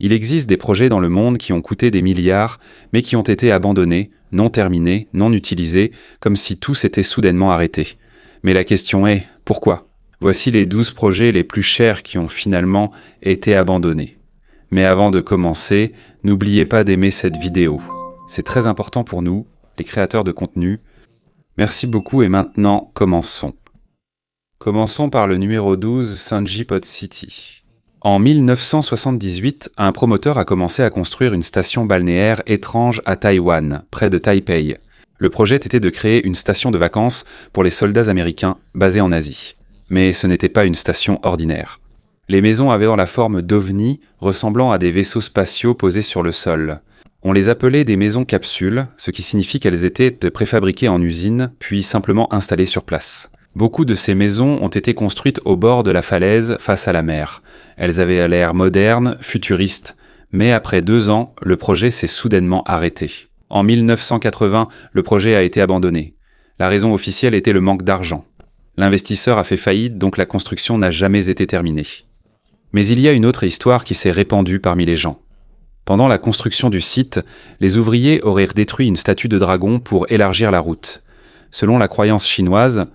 Il existe des projets dans le monde qui ont coûté des milliards, mais qui ont été abandonnés, non terminés, non utilisés, comme si tout s'était soudainement arrêté. Mais la question est, pourquoi ? Voici les 12 projets les plus chers qui ont finalement été abandonnés. Mais avant de commencer, n'oubliez pas d'aimer cette vidéo. C'est très important pour nous, les créateurs de contenu. Merci beaucoup et maintenant, commençons. Commençons par le numéro 12, Sanji Pod City. En 1978, un promoteur a commencé à construire une station balnéaire étrange à Taïwan, près de Taipei. Le projet était de créer une station de vacances pour les soldats américains basés en Asie. Mais ce n'était pas une station ordinaire. Les maisons avaient la forme d'ovnis ressemblant à des vaisseaux spatiaux posés sur le sol. On les appelait des maisons capsules, ce qui signifie qu'elles étaient préfabriquées en usine, puis simplement installées sur place. Beaucoup de ces maisons ont été construites au bord de la falaise face à la mer. Elles avaient l'air modernes, futuristes, mais après 2 ans, le projet s'est soudainement arrêté. En 1980, le projet a été abandonné. La raison officielle était le manque d'argent. L'investisseur a fait faillite, donc la construction n'a jamais été terminée. Mais il y a une autre histoire qui s'est répandue parmi les gens. Pendant la construction du site, les ouvriers auraient détruit une statue de dragon pour élargir la route. Selon la croyance chinoise,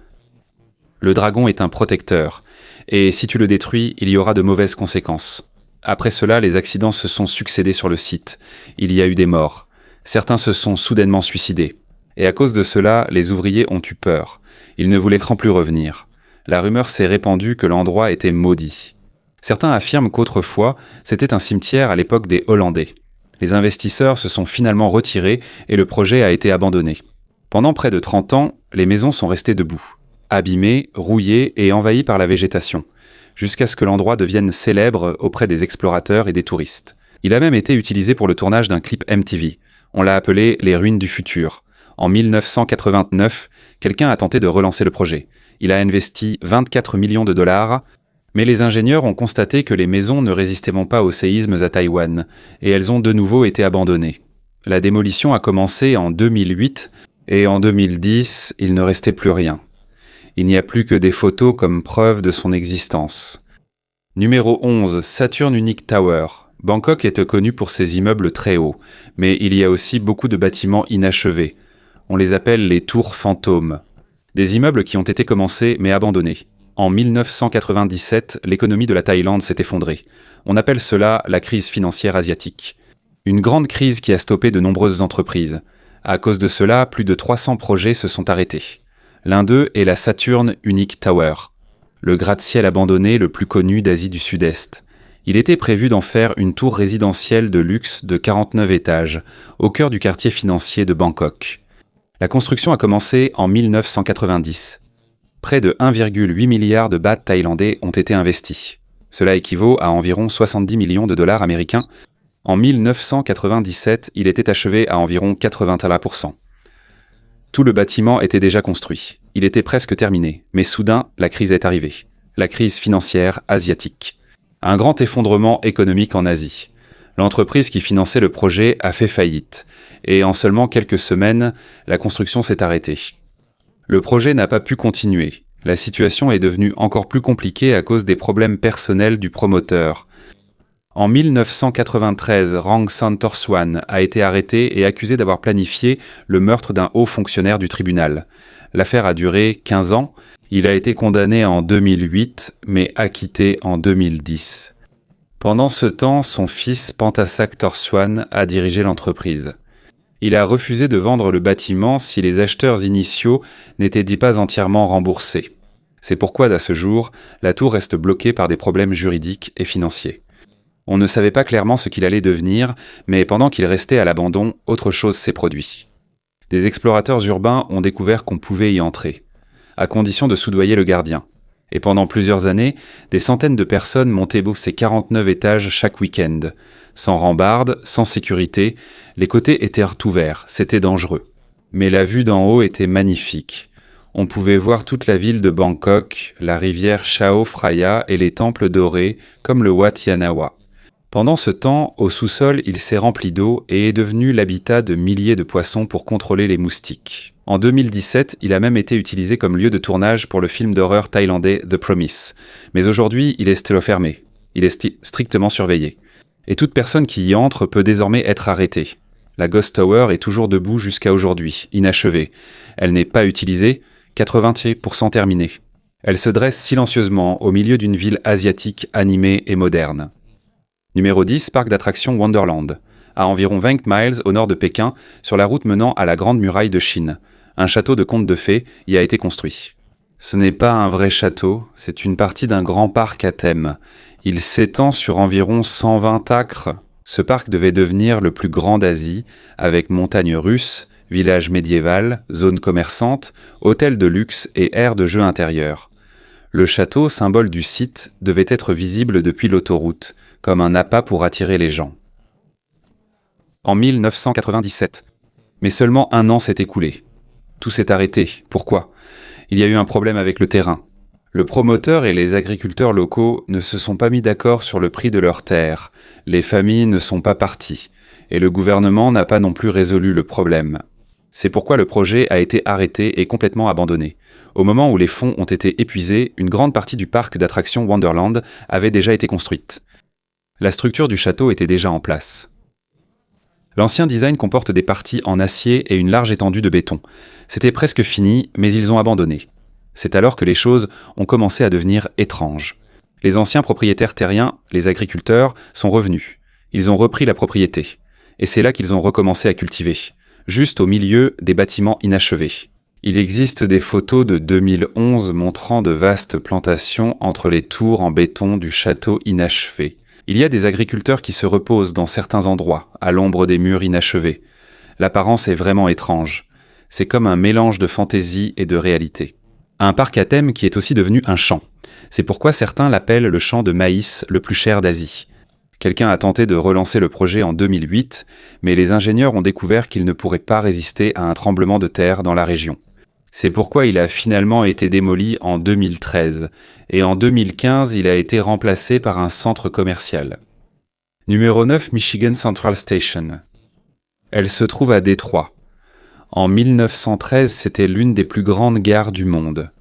le dragon est un protecteur, et si tu le détruis, il y aura de mauvaises conséquences. Après cela, les accidents se sont succédés sur le site. Il y a eu des morts. Certains se sont soudainement suicidés. Et à cause de cela, les ouvriers ont eu peur. Ils ne voulaient plus revenir. La rumeur s'est répandue que l'endroit était maudit. Certains affirment qu'autrefois, c'était un cimetière à l'époque des Hollandais. Les investisseurs se sont finalement retirés et le projet a été abandonné. Pendant près de 30 ans, les maisons sont restées debout, abîmées, rouillées et envahies par la végétation, jusqu'à ce que l'endroit devienne célèbre auprès des explorateurs et des touristes. Il a même été utilisé pour le tournage d'un clip MTV. On l'a appelé « Les ruines du futur ». En 1989, quelqu'un a tenté de relancer le projet. Il a investi 24 millions de dollars, mais les ingénieurs ont constaté que les maisons ne résistaient pas aux séismes à Taïwan, et elles ont de nouveau été abandonnées. La démolition a commencé en 2008, et en 2010, il ne restait plus rien. Il n'y a plus que des photos comme preuve de son existence. Numéro 11, Saturn Unique Tower. Bangkok est connu pour ses immeubles très hauts, mais il y a aussi beaucoup de bâtiments inachevés. On les appelle les tours fantômes. Des immeubles qui ont été commencés mais abandonnés. En 1997, l'économie de la Thaïlande s'est effondrée. On appelle cela la crise financière asiatique. Une grande crise qui a stoppé de nombreuses entreprises. À cause de cela, plus de 300 projets se sont arrêtés. L'un d'eux est la Saturn Unique Tower, le gratte-ciel abandonné le plus connu d'Asie du Sud-Est. Il était prévu d'en faire une tour résidentielle de luxe de 49 étages, au cœur du quartier financier de Bangkok. La construction a commencé en 1990. Près de 1,8 milliard de bahts thaïlandais ont été investis. Cela équivaut à environ 70 millions de dollars américains. En 1997, il était achevé à environ 81%. Tout le bâtiment était déjà construit. Il était presque terminé, mais soudain, la crise est arrivée. La crise financière asiatique. Un grand effondrement économique en Asie. L'entreprise qui finançait le projet a fait faillite, et en seulement quelques semaines, la construction s'est arrêtée. Le projet n'a pas pu continuer. La situation est devenue encore plus compliquée à cause des problèmes personnels du promoteur. En 1993, Rang Santorswan a été arrêté et accusé d'avoir planifié le meurtre d'un haut fonctionnaire du tribunal. L'affaire a duré 15 ans. Il a été condamné en 2008, mais acquitté en 2010. Pendant ce temps, son fils Pantasak Torswan a dirigé l'entreprise. Il a refusé de vendre le bâtiment si les acheteurs initiaux n'étaient pas entièrement remboursés. C'est pourquoi, à ce jour, la tour reste bloquée par des problèmes juridiques et financiers. On ne savait pas clairement ce qu'il allait devenir, mais pendant qu'il restait à l'abandon, autre chose s'est produit. Des explorateurs urbains ont découvert qu'on pouvait y entrer, à condition de soudoyer le gardien. Et pendant plusieurs années, des centaines de personnes montaient ces 49 étages chaque week-end. Sans rambarde, sans sécurité, les côtés étaient ouverts, c'était dangereux. Mais la vue d'en haut était magnifique. On pouvait voir toute la ville de Bangkok, la rivière Chao Phraya et les temples dorés, comme le Wat Yanawa. Pendant ce temps, au sous-sol, il s'est rempli d'eau et est devenu l'habitat de milliers de poissons pour contrôler les moustiques. En 2017, il a même été utilisé comme lieu de tournage pour le film d'horreur thaïlandais The Promise. Mais aujourd'hui, il est fermé. Il est strictement surveillé. Et toute personne qui y entre peut désormais être arrêtée. La Ghost Tower est toujours debout jusqu'à aujourd'hui, inachevée. Elle n'est pas utilisée, 80% terminée. Elle se dresse silencieusement au milieu d'une ville asiatique animée et moderne. Numéro 10, parc d'attractions Wonderland. À environ 20 miles au nord de Pékin, sur la route menant à la Grande Muraille de Chine. Un château de contes de fées y a été construit. Ce n'est pas un vrai château, c'est une partie d'un grand parc à thème. Il s'étend sur environ 120 acres. Ce parc devait devenir le plus grand d'Asie, avec montagnes russes, village médiéval, zone commerçante, hôtel de luxe et aire de jeu intérieur. Le château, symbole du site, devait être visible depuis l'autoroute, comme un appât pour attirer les gens. En 1997. Mais seulement un an s'est écoulé. Tout s'est arrêté. Pourquoi ? Il y a eu un problème avec le terrain. Le promoteur et les agriculteurs locaux ne se sont pas mis d'accord sur le prix de leurs terres, les familles ne sont pas parties, et le gouvernement n'a pas non plus résolu le problème. C'est pourquoi le projet a été arrêté et complètement abandonné. Au moment où les fonds ont été épuisés, une grande partie du parc d'attractions Wonderland avait déjà été construite. La structure du château était déjà en place. L'ancien design comporte des parties en acier et une large étendue de béton. C'était presque fini, mais ils ont abandonné. C'est alors que les choses ont commencé à devenir étranges. Les anciens propriétaires terriens, les agriculteurs, sont revenus. Ils ont repris la propriété. Et c'est là qu'ils ont recommencé à cultiver, juste au milieu des bâtiments inachevés. Il existe des photos de 2011 montrant de vastes plantations entre les tours en béton du château inachevé. Il y a des agriculteurs qui se reposent dans certains endroits, à l'ombre des murs inachevés. L'apparence est vraiment étrange. C'est comme un mélange de fantaisie et de réalité. Un parc à thème qui est aussi devenu un champ. C'est pourquoi certains l'appellent le champ de maïs le plus cher d'Asie. Quelqu'un a tenté de relancer le projet en 2008, mais les ingénieurs ont découvert qu'il ne pourrait pas résister à un tremblement de terre dans la région. C'est pourquoi il a finalement été démoli en 2013, et en 2015 il a été remplacé par un centre commercial. Numéro 9, Michigan Central Station. Elle se trouve à Détroit. En 1913, c'était l'une des plus grandes gares du monde.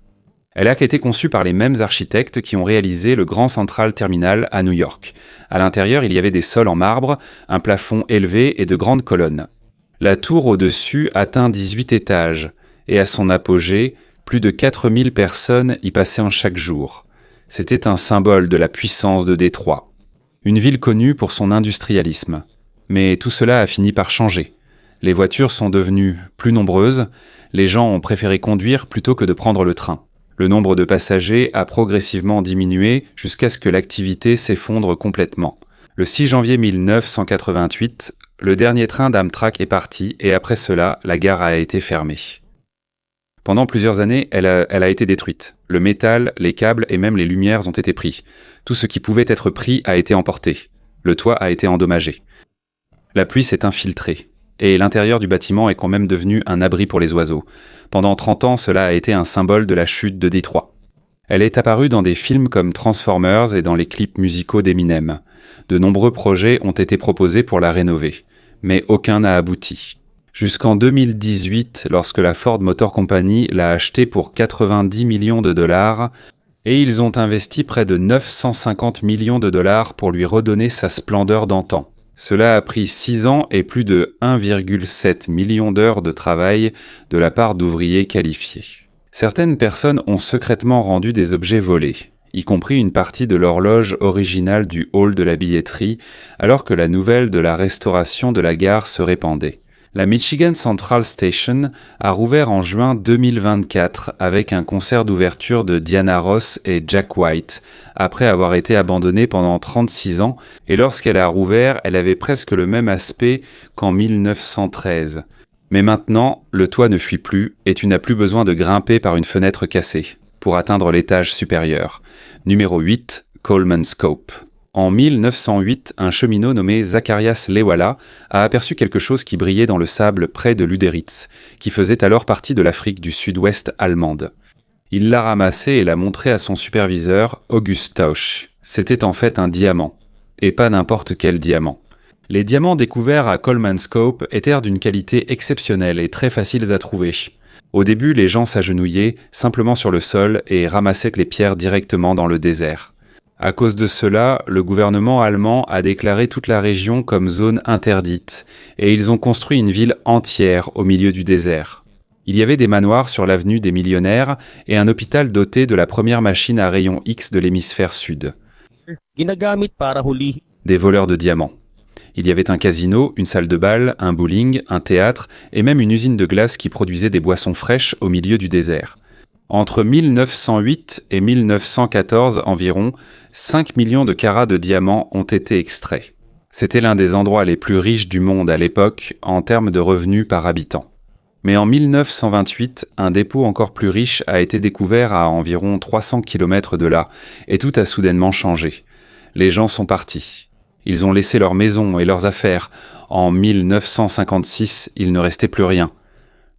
Elle a été conçue par les mêmes architectes qui ont réalisé le Grand Central Terminal à New York. À l'intérieur, il y avait des sols en marbre, un plafond élevé et de grandes colonnes. La tour au-dessus atteint 18 étages, et à son apogée, plus de 4000 personnes y passaient en chaque jour. C'était un symbole de la puissance de Détroit. Une ville connue pour son industrialisme. Mais tout cela a fini par changer. Les voitures sont devenues plus nombreuses, les gens ont préféré conduire plutôt que de prendre le train. Le nombre de passagers a progressivement diminué jusqu'à ce que l'activité s'effondre complètement. Le 6 janvier 1988, le dernier train d'Amtrak est parti et après cela, la gare a été fermée. Pendant plusieurs années, elle a été détruite. Le métal, les câbles et même les lumières ont été pris. Tout ce qui pouvait être pris a été emporté. Le toit a été endommagé. La pluie s'est infiltrée. Et l'intérieur du bâtiment est quand même devenu un abri pour les oiseaux. Pendant 30 ans, cela a été un symbole de la chute de Détroit. Elle est apparue dans des films comme Transformers et dans les clips musicaux d'Eminem. De nombreux projets ont été proposés pour la rénover, mais aucun n'a abouti. Jusqu'en 2018, lorsque la Ford Motor Company l'a achetée pour 90 millions de dollars, et ils ont investi près de 950 millions de dollars pour lui redonner sa splendeur d'antan. Cela a pris 6 ans et plus de 1,7 million d'heures de travail de la part d'ouvriers qualifiés. Certaines personnes ont secrètement rendu des objets volés, y compris une partie de l'horloge originale du hall de la billetterie, alors que la nouvelle de la restauration de la gare se répandait. La Michigan Central Station a rouvert en juin 2024 avec un concert d'ouverture de Diana Ross et Jack White, après avoir été abandonnée pendant 36 ans, et lorsqu'elle a rouvert, elle avait presque le même aspect qu'en 1913. Mais maintenant, le toit ne fuit plus et tu n'as plus besoin de grimper par une fenêtre cassée pour atteindre l'étage supérieur. Numéro 8, Coleman's Cove. En 1908, un cheminot nommé Zacharias Lewala a aperçu quelque chose qui brillait dans le sable près de Lüderitz, qui faisait alors partie de l'Afrique du Sud-Ouest allemande. Il l'a ramassé et l'a montré à son superviseur, August Tausch. C'était en fait un diamant, et pas n'importe quel diamant. Les diamants découverts à Coleman's Cove étaient d'une qualité exceptionnelle et très faciles à trouver. Au début, les gens s'agenouillaient simplement sur le sol et ramassaient les pierres directement dans le désert. À cause de cela, le gouvernement allemand a déclaré toute la région comme zone interdite, et ils ont construit une ville entière au milieu du désert. Il y avait des manoirs sur l'avenue des Millionnaires et un hôpital doté de la première machine à rayon X de l'hémisphère sud. Des voleurs de diamants. Il y avait un casino, une salle de bal, un bowling, un théâtre et même une usine de glace qui produisait des boissons fraîches au milieu du désert. Entre 1908 et 1914 environ, 5 millions de carats de diamants ont été extraits. C'était l'un des endroits les plus riches du monde à l'époque en termes de revenus par habitant. Mais en 1928, un dépôt encore plus riche a été découvert à environ 300 km de là, et tout a soudainement changé. Les gens sont partis. Ils ont laissé leurs maisons et leurs affaires. En 1956, il ne restait plus rien.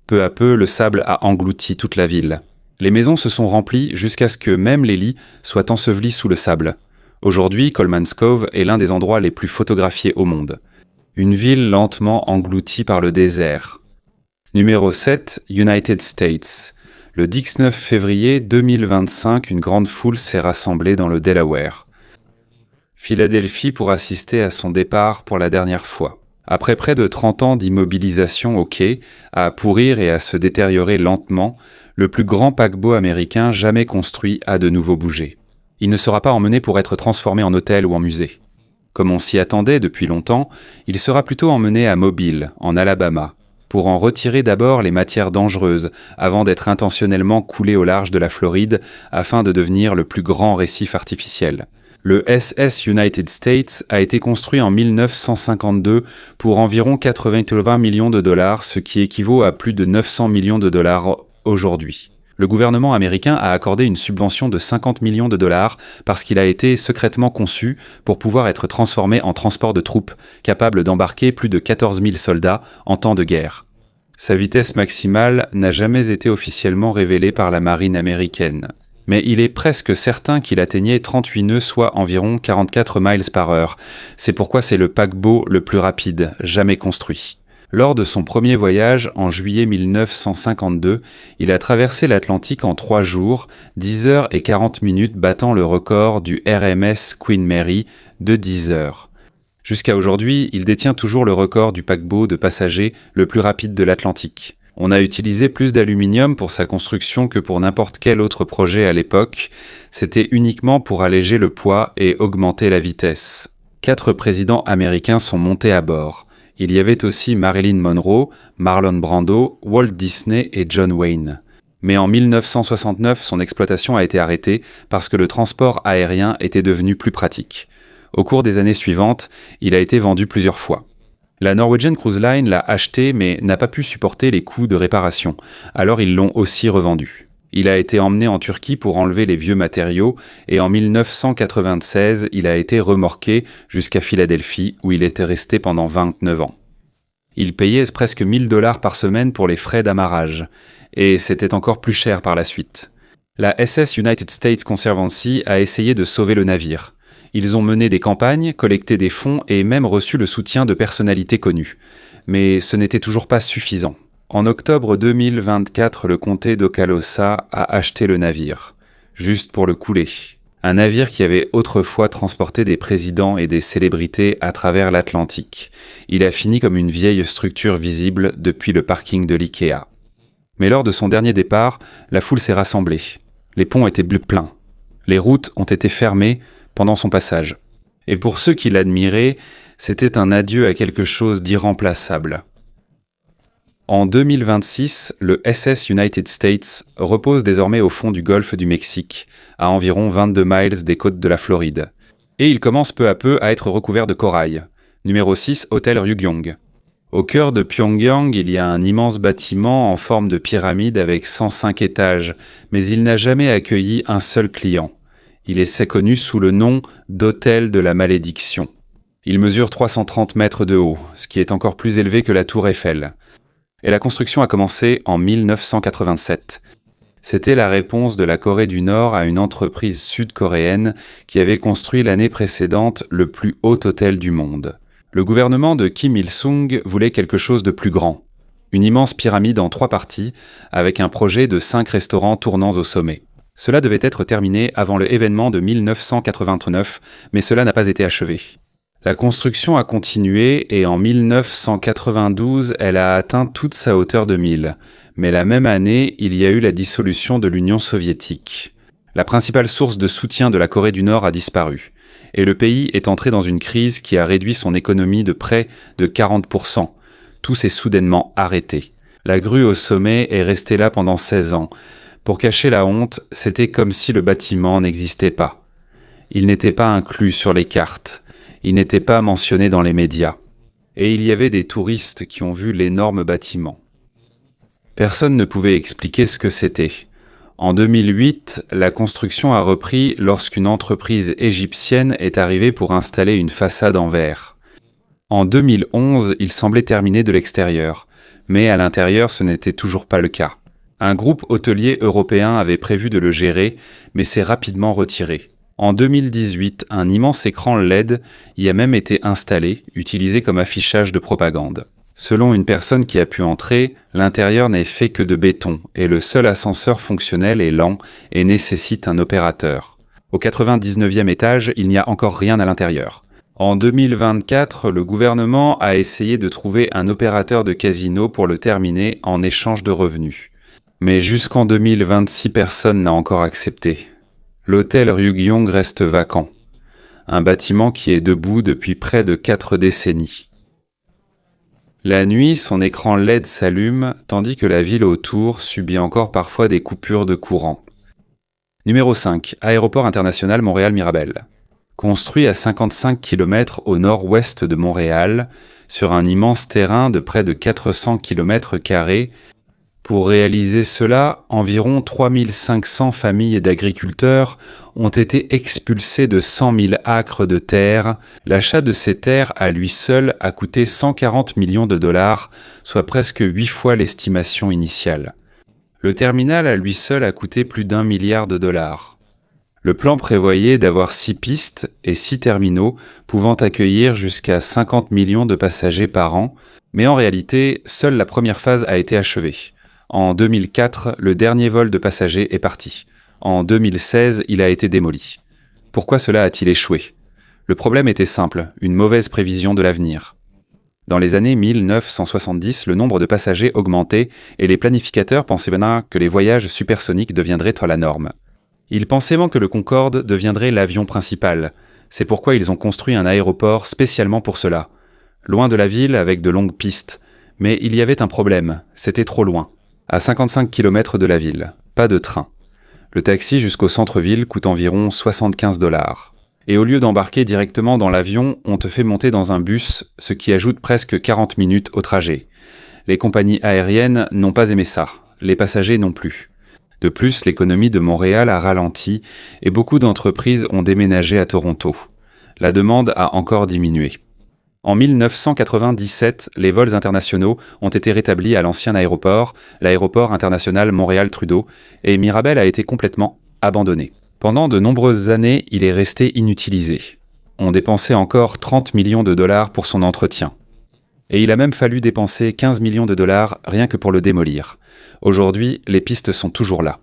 Peu à peu, le sable a englouti toute la ville. Les maisons se sont remplies jusqu'à ce que même les lits soient ensevelis sous le sable. Aujourd'hui, Coleman's Cove est l'un des endroits les plus photographiés au monde. Une ville lentement engloutie par le désert. Numéro 7, United States. Le 19 février 2025, une grande foule s'est rassemblée dans le Delaware. Philadelphie pour assister à son départ pour la dernière fois. Après près de 30 ans d'immobilisation au quai, à pourrir et à se détériorer lentement, le plus grand paquebot américain jamais construit a de nouveau bougé. Il ne sera pas emmené pour être transformé en hôtel ou en musée. Comme on s'y attendait depuis longtemps, il sera plutôt emmené à Mobile, en Alabama, pour en retirer d'abord les matières dangereuses, avant d'être intentionnellement coulé au large de la Floride afin de devenir le plus grand récif artificiel. Le SS United States a été construit en 1952 pour environ 80 millions de dollars, ce qui équivaut à plus de 900 millions de dollars aujourd'hui. Le gouvernement américain a accordé une subvention de 50 millions de dollars parce qu'il a été secrètement conçu pour pouvoir être transformé en transport de troupes, capable d'embarquer plus de 14 000 soldats en temps de guerre. Sa vitesse maximale n'a jamais été officiellement révélée par la marine américaine. Mais il est presque certain qu'il atteignait 38 nœuds, soit environ 44 miles par heure. C'est pourquoi c'est le paquebot le plus rapide jamais construit. Lors de son premier voyage, en juillet 1952, il a traversé l'Atlantique en 3 jours, 10 heures et 40 minutes, battant le record du RMS Queen Mary de 10 heures. Jusqu'à aujourd'hui, il détient toujours le record du paquebot de passagers le plus rapide de l'Atlantique. On a utilisé plus d'aluminium pour sa construction que pour n'importe quel autre projet à l'époque. C'était uniquement pour alléger le poids et augmenter la vitesse. 4 présidents américains sont montés à bord. Il y avait aussi Marilyn Monroe, Marlon Brando, Walt Disney et John Wayne. Mais en 1969, son exploitation a été arrêtée parce que le transport aérien était devenu plus pratique. Au cours des années suivantes, il a été vendu plusieurs fois. La Norwegian Cruise Line l'a acheté mais n'a pas pu supporter les coûts de réparation, alors ils l'ont aussi revendu. Il a été emmené en Turquie pour enlever les vieux matériaux et en 1996, il a été remorqué jusqu'à Philadelphie où il était resté pendant 29 ans. Il payait presque 1 000 $ par semaine pour les frais d'amarrage et c'était encore plus cher par la suite. La SS United States Conservancy a essayé de sauver le navire. Ils ont mené des campagnes, collecté des fonds et même reçu le soutien de personnalités connues. Mais ce n'était toujours pas suffisant. En octobre 2024, le comté d'Okaloosa a acheté le navire, juste pour le couler. Un navire qui avait autrefois transporté des présidents et des célébrités à travers l'Atlantique. Il a fini comme une vieille structure visible depuis le parking de l'IKEA. Mais lors de son dernier départ, la foule s'est rassemblée. Les ponts étaient pleins. Les routes ont été fermées pendant son passage. Et pour ceux qui l'admiraient, c'était un adieu à quelque chose d'irremplaçable. En 2026, le SS United States repose désormais au fond du golfe du Mexique, à environ 22 miles des côtes de la Floride. Et il commence peu à peu à être recouvert de corail. Numéro 6, Hôtel Ryugyong. Au cœur de Pyongyang, il y a un immense bâtiment en forme de pyramide avec 105 étages, mais il n'a jamais accueilli un seul client. Il est connu sous le nom d'Hôtel de la Malédiction. Il mesure 330 mètres de haut, ce qui est encore plus élevé que la Tour Eiffel. Et la construction a commencé en 1987. C'était la réponse de la Corée du Nord à une entreprise sud-coréenne qui avait construit l'année précédente le plus haut hôtel du monde. Le gouvernement de Kim Il-sung voulait quelque chose de plus grand. Une immense pyramide en 3 parties, avec un projet de 5 restaurants tournant au sommet. Cela devait être terminé avant l'événement de 1989, mais cela n'a pas été achevé. La construction a continué et en 1992, elle a atteint toute sa hauteur de 1000. Mais la même année, il y a eu la dissolution de l'Union soviétique. La principale source de soutien de la Corée du Nord a disparu. Et le pays est entré dans une crise qui a réduit son économie de près de 40%. Tout s'est soudainement arrêté. La grue au sommet est restée là pendant 16 ans. Pour cacher la honte, c'était comme si le bâtiment n'existait pas. Il n'était pas inclus sur les cartes. Il n'était pas mentionné dans les médias. Et il y avait des touristes qui ont vu l'énorme bâtiment. Personne ne pouvait expliquer ce que c'était. En 2008, la construction a repris lorsqu'une entreprise égyptienne est arrivée pour installer une façade en verre. En 2011, il semblait terminé de l'extérieur, mais à l'intérieur, ce n'était toujours pas le cas. Un groupe hôtelier européen avait prévu de le gérer, mais s'est rapidement retiré. En 2018, un immense écran LED y a même été installé, utilisé comme affichage de propagande. Selon une personne qui a pu entrer, l'intérieur n'est fait que de béton et le seul ascenseur fonctionnel est lent et nécessite un opérateur. Au 99e étage, il n'y a encore rien à l'intérieur. En 2024, le gouvernement a essayé de trouver un opérateur de casino pour le terminer en échange de revenus. Mais jusqu'en 2026, personne n'a encore accepté. L'hôtel Ryugyong reste vacant. Un bâtiment qui est debout depuis près de 4 décennies. La nuit, son écran LED s'allume, tandis que la ville autour subit encore parfois des coupures de courant. Numéro 5. Aéroport international Montréal-Mirabel. Construit à 55 km au nord-ouest de Montréal, sur un immense terrain de près de 400 km², pour réaliser cela, environ 3500 familles d'agriculteurs ont été expulsées de 100 000 acres de terre. L'achat de ces terres à lui seul a coûté 140 millions de dollars, soit presque 8 fois l'estimation initiale. Le terminal à lui seul a coûté plus d'1 milliard de dollars. Le plan prévoyait d'avoir 6 pistes et 6 terminaux pouvant accueillir jusqu'à 50 millions de passagers par an, mais en réalité, seule la première phase a été achevée. En 2004, le dernier vol de passagers est parti. En 2016, il a été démoli. Pourquoi cela a-t-il échoué ? Le problème était simple, une mauvaise prévision de l'avenir. Dans les années 1970, le nombre de passagers augmentait et les planificateurs pensaient maintenant que les voyages supersoniques deviendraient la norme. Ils pensaient que le Concorde deviendrait l'avion principal. C'est pourquoi ils ont construit un aéroport spécialement pour cela. Loin de la ville avec de longues pistes. Mais il y avait un problème, c'était trop loin. À 55 km de la ville, pas de train. Le taxi jusqu'au centre-ville coûte environ 75 $. Et au lieu d'embarquer directement dans l'avion, on te fait monter dans un bus, ce qui ajoute presque 40 minutes au trajet. Les compagnies aériennes n'ont pas aimé ça, les passagers non plus. De plus, l'économie de Montréal a ralenti et beaucoup d'entreprises ont déménagé à Toronto. La demande a encore diminué. En 1997, les vols internationaux ont été rétablis à l'ancien aéroport, l'aéroport international Montréal-Trudeau, et Mirabel a été complètement abandonné. Pendant de nombreuses années, il est resté inutilisé. On dépensait encore 30 millions de dollars pour son entretien. Et il a même fallu dépenser 15 millions de dollars rien que pour le démolir. Aujourd'hui, les pistes sont toujours là.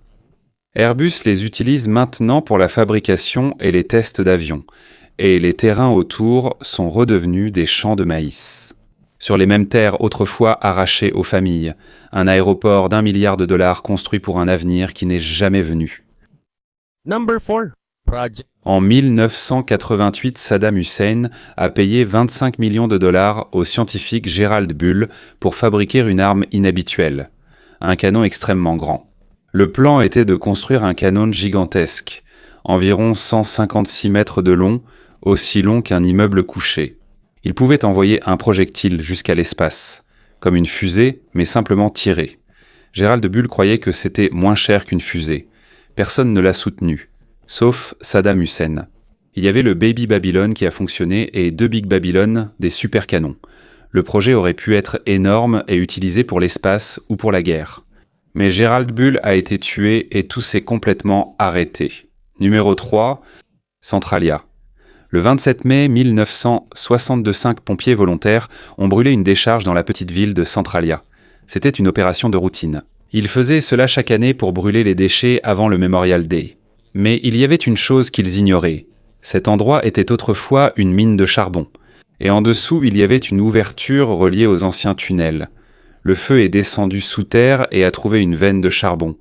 Airbus les utilise maintenant pour la fabrication et les tests d'avions. Et les terrains autour sont redevenus des champs de maïs. Sur les mêmes terres autrefois arrachées aux familles, un aéroport d'1 milliard de dollars construit pour un avenir qui n'est jamais venu. Number 4. En 1988, Saddam Hussein a payé 25 millions de dollars au scientifique Gerald Bull pour fabriquer une arme inhabituelle, un canon extrêmement grand. Le plan était de construire un canon gigantesque, environ 156 mètres de long, aussi long qu'un immeuble couché. Il pouvait envoyer un projectile jusqu'à l'espace, comme une fusée, mais simplement tirée. Gerald Bull croyait que c'était moins cher qu'une fusée. Personne ne l'a soutenu, sauf Saddam Hussein. Il y avait le Baby Babylon qui a fonctionné et 2 Big Babylon, des super canons. Le projet aurait pu être énorme et utilisé pour l'espace ou pour la guerre. Mais Gerald Bull a été tué et tout s'est complètement arrêté. Numéro 3, Centralia. Le 27 mai 1962, 5 pompiers volontaires ont brûlé une décharge dans la petite ville de Centralia. C'était une opération de routine. Ils faisaient cela chaque année pour brûler les déchets avant le Memorial Day. Mais il y avait une chose qu'ils ignoraient. Cet endroit était autrefois une mine de charbon. Et en dessous, il y avait une ouverture reliée aux anciens tunnels. Le feu est descendu sous terre et a trouvé une veine de charbon.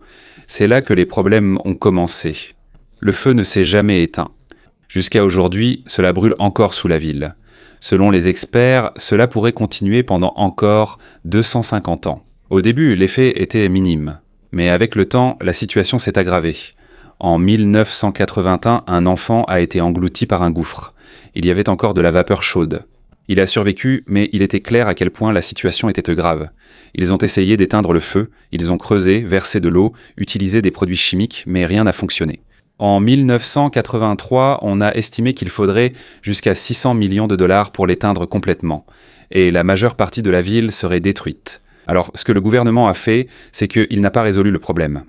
C'est là que les problèmes ont commencé. Le feu ne s'est jamais éteint. Jusqu'à aujourd'hui, cela brûle encore sous la ville. Selon les experts, cela pourrait continuer pendant encore 250 ans. Au début, l'effet était minime. Mais avec le temps, la situation s'est aggravée. En 1981, un enfant a été englouti par un gouffre. Il y avait encore de la vapeur chaude. Il a survécu, mais il était clair à quel point la situation était grave. Ils ont essayé d'éteindre le feu, ils ont creusé, versé de l'eau, utilisé des produits chimiques, mais rien n'a fonctionné. En 1983, on a estimé qu'il faudrait jusqu'à 600 millions de dollars pour l'éteindre complètement. Et la majeure partie de la ville serait détruite. Alors, ce que le gouvernement a fait, c'est qu'il n'a pas résolu le problème.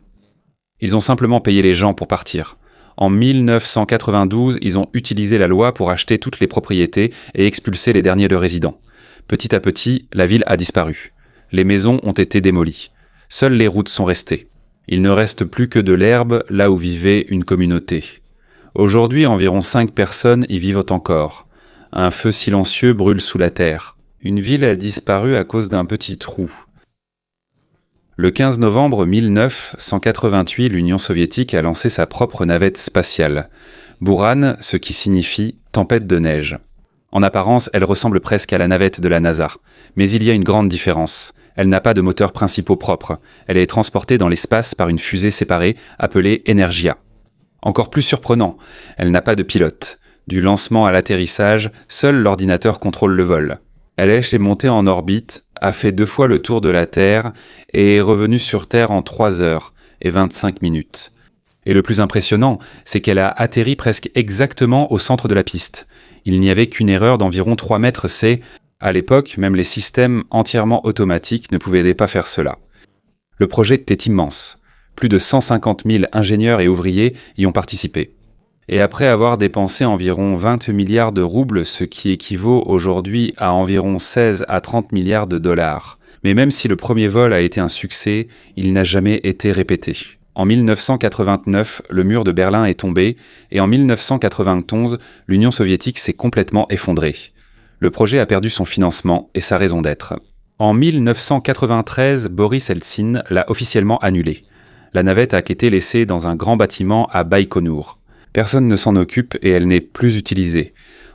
Ils ont simplement payé les gens pour partir. En 1992, ils ont utilisé la loi pour acheter toutes les propriétés et expulser les derniers de résidents. Petit à petit, la ville a disparu. Les maisons ont été démolies. Seules les routes sont restées. Il ne reste plus que de l'herbe là où vivait une communauté. Aujourd'hui, environ 5 personnes y vivent encore. Un feu silencieux brûle sous la terre. Une ville a disparu à cause d'un petit trou. Le 15 novembre 1988, l'Union soviétique a lancé sa propre navette spatiale. Buran, ce qui signifie « tempête de neige ». En apparence, elle ressemble presque à la navette de la NASA. Mais il y a une grande différence. Elle n'a pas de moteur principaux propre. Elle est transportée dans l'espace par une fusée séparée appelée Energia. Encore plus surprenant, elle n'a pas de pilote. Du lancement à l'atterrissage, seul l'ordinateur contrôle le vol. Elle est montée en orbite, a fait 2 fois le tour de la Terre et est revenue sur Terre en 3 heures et 25 minutes. Et le plus impressionnant, c'est qu'elle a atterri presque exactement au centre de la piste. Il n'y avait qu'une erreur d'environ 3 mètres, à l'époque, même les systèmes entièrement automatiques ne pouvaient pas faire cela. Le projet était immense. Plus de 150 000 ingénieurs et ouvriers y ont participé. Et après avoir dépensé environ 20 milliards de roubles, ce qui équivaut aujourd'hui à environ 16 à 30 milliards de dollars. Mais même si le premier vol a été un succès, il n'a jamais été répété. En 1989, le mur de Berlin est tombé, et en 1991, l'Union soviétique s'est complètement effondrée. Le projet a perdu son financement et sa raison d'être. En 1993, Boris Eltsine l'a officiellement annulé. La navette a été laissée dans un grand bâtiment à Baïkonour. Personne ne s'en occupe et elle n'est plus utilisée.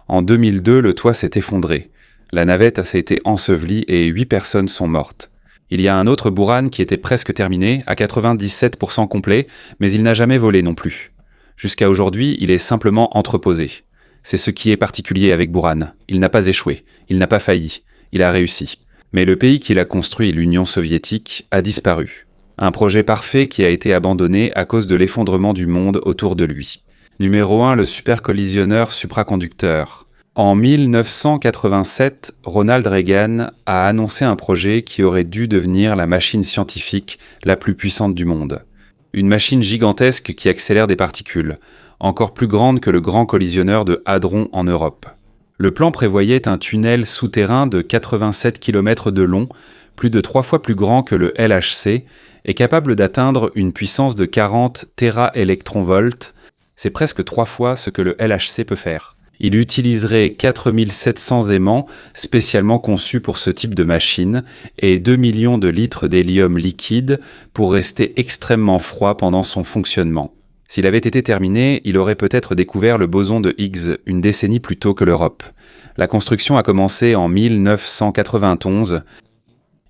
En 2002, le toit s'est effondré. La navette a été ensevelie et 8 personnes sont mortes. Il y a un autre Buran qui était presque terminé, à 97% complet, mais il n'a jamais volé non plus. Jusqu'à aujourd'hui, il est simplement entreposé. C'est ce qui est particulier avec Buran. Il n'a pas échoué, il n'a pas failli, il a réussi. Mais le pays qu'il a construit, l'Union soviétique, a disparu. Un projet parfait qui a été abandonné à cause de l'effondrement du monde autour de lui. Numéro 1, le supercollisionneur supraconducteur. En 1987, Ronald Reagan a annoncé un projet qui aurait dû devenir la machine scientifique la plus puissante du monde. Une machine gigantesque qui accélère des particules, encore plus grande que le grand collisionneur de Hadron en Europe. Le plan prévoyait un tunnel souterrain de 87 km de long, plus de 3 fois plus grand que le LHC, et capable d'atteindre une puissance de 40 téraélectronvolts. C'est presque 3 fois ce que le LHC peut faire. Il utiliserait 4700 aimants spécialement conçus pour ce type de machine et 2 millions de litres d'hélium liquide pour rester extrêmement froid pendant son fonctionnement. S'il avait été terminé, il aurait peut-être découvert le boson de Higgs une décennie plus tôt que l'Europe. La construction a commencé en 1991.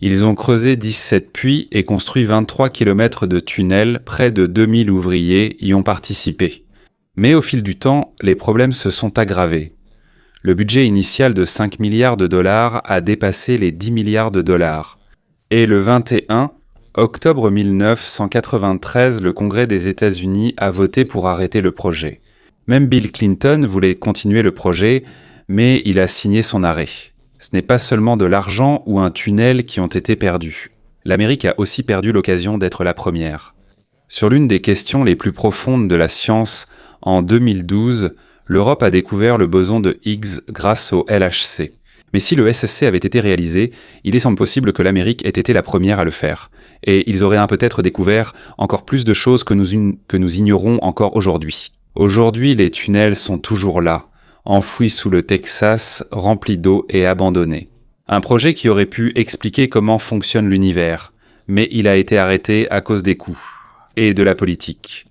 Ils ont creusé 17 puits et construit 23 km de tunnels, près de 2000 ouvriers y ont participé. Mais au fil du temps, les problèmes se sont aggravés. Le budget initial de 5 milliards de dollars a dépassé les 10 milliards de dollars. Et le 21 octobre 1993, le Congrès des États-Unis a voté pour arrêter le projet. Même Bill Clinton voulait continuer le projet, mais il a signé son arrêt. Ce n'est pas seulement de l'argent ou un tunnel qui ont été perdus. L'Amérique a aussi perdu l'occasion d'être la première. Sur l'une des questions les plus profondes de la science, en 2012, l'Europe a découvert le boson de Higgs grâce au LHC. Mais si le SSC avait été réalisé, il est semble possible que l'Amérique ait été la première à le faire. Et ils auraient peut-être découvert encore plus de choses que nous ignorons encore aujourd'hui. Aujourd'hui, les tunnels sont toujours là, enfouis sous le Texas, remplis d'eau et abandonnés. Un projet qui aurait pu expliquer comment fonctionne l'univers, mais il a été arrêté à cause des coûts et de la politique.